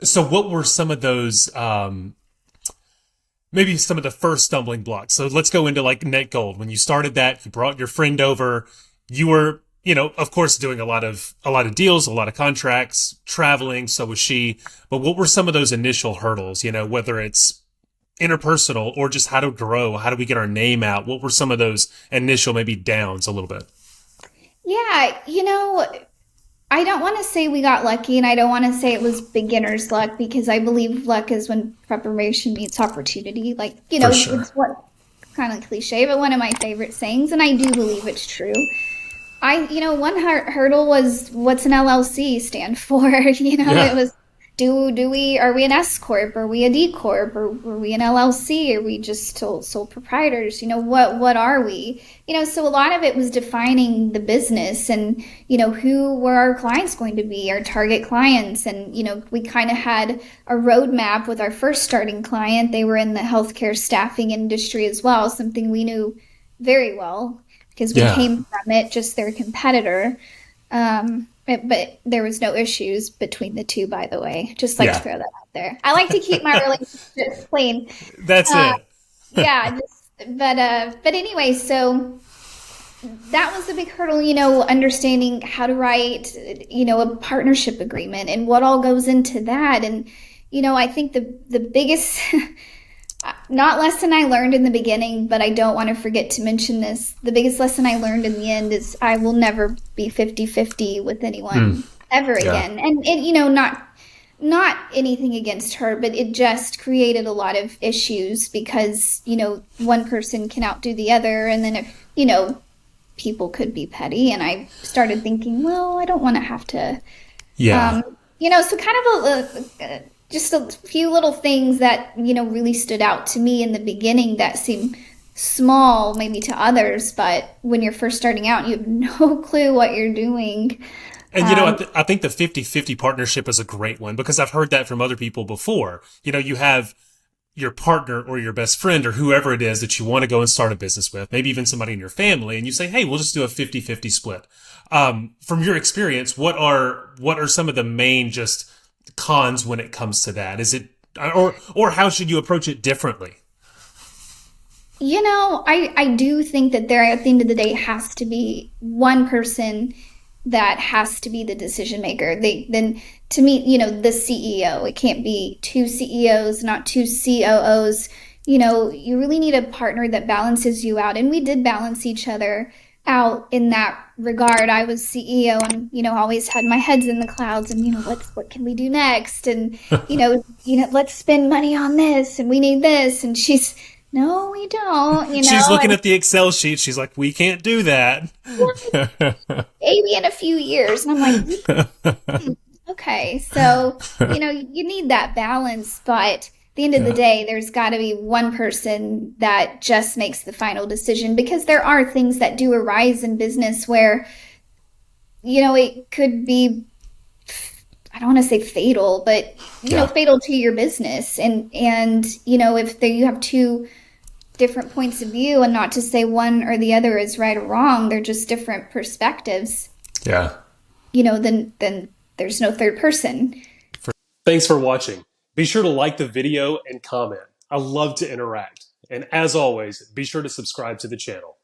So what were some of those, maybe some of the first stumbling blocks? So let's go into like net gold. When you started that, you brought your friend over, you were, of course, doing a lot of deals, a lot of contracts, traveling. So was she. But what were some of those initial hurdles? Whether it's interpersonal or just how to grow, how do we get our name out? What were some of those initial maybe downs a little bit? Yeah, I don't want to say we got lucky, and I don't want to say it was beginner's luck because I believe luck is when preparation meets opportunity. Like, For sure. it's what kind of cliche, but one of my favorite sayings, and I do believe it's true. One hurdle was what's an LLC stand for? It Yeah. was are we an S corp? Are we a D corp? Or are we an LLC? Are we just sole proprietors? What are we? So a lot of it was defining the business and who were our clients going to be, our target clients, and we kind of had a roadmap with our first starting client. They were in the healthcare staffing industry as well, something we knew very well because we Yeah. came from it, just their competitor. But there was no issues between the two, by the way. Just like to Yeah. throw that out there. I like to keep my relationships clean. That's Uh, it. yeah, but anyway, so that was the big hurdle, understanding how to write, a partnership agreement and what all goes into that. And, I think the biggest not lesson I learned in the beginning, but I don't want to forget to mention this. The biggest lesson I learned in the end is I will never be 50-50 with Mm, anyone ever yeah. again. And not anything against her, but it just created a lot of issues because, one person can outdo the other and then if, people could be petty and I started thinking, well, I don't want to have to Yeah. so kind of just a few little things that, really stood out to me in the beginning that seem small maybe to others, but when you're first starting out, you have no clue what you're doing. And Um, I think the 50-50 partnership is a great one because I've heard that from other people before. You have your partner or your best friend or whoever it is that you want to go and start a business with, maybe even somebody in your family, and you say, hey, we'll just do a 50-50 split. From your experience, what are some of the main just cons when it comes to that? Is it or how should you approach it differently? I do think that there at the end of the day has to be one person that has to be the decision maker. Then to me, the CEO. It can't be two CEOs, not two COOs. You really need a partner that balances you out. And we did balance each other out in that regard. I was CEO and, always had my heads in the clouds and, what can we do next? And, let's spend money on this and we need this. And she's, no, we don't, She's looking and at the Excel sheet. She's like, we can't do that. maybe in a few years. And I'm like, okay, so you need that balance, but at the end of the Yeah. day, there's got to be one person that just makes the final decision because there are things that do arise in business where it could be I don't want to say fatal, but Yeah. fatal to your business, and if you have two different points of view, and not to say one or the other is right or wrong, they're just different perspectives. Yeah. Then there's no third person. Thanks for watching. Be sure to like the video and comment. I love to interact. And as always, be sure to subscribe to the channel.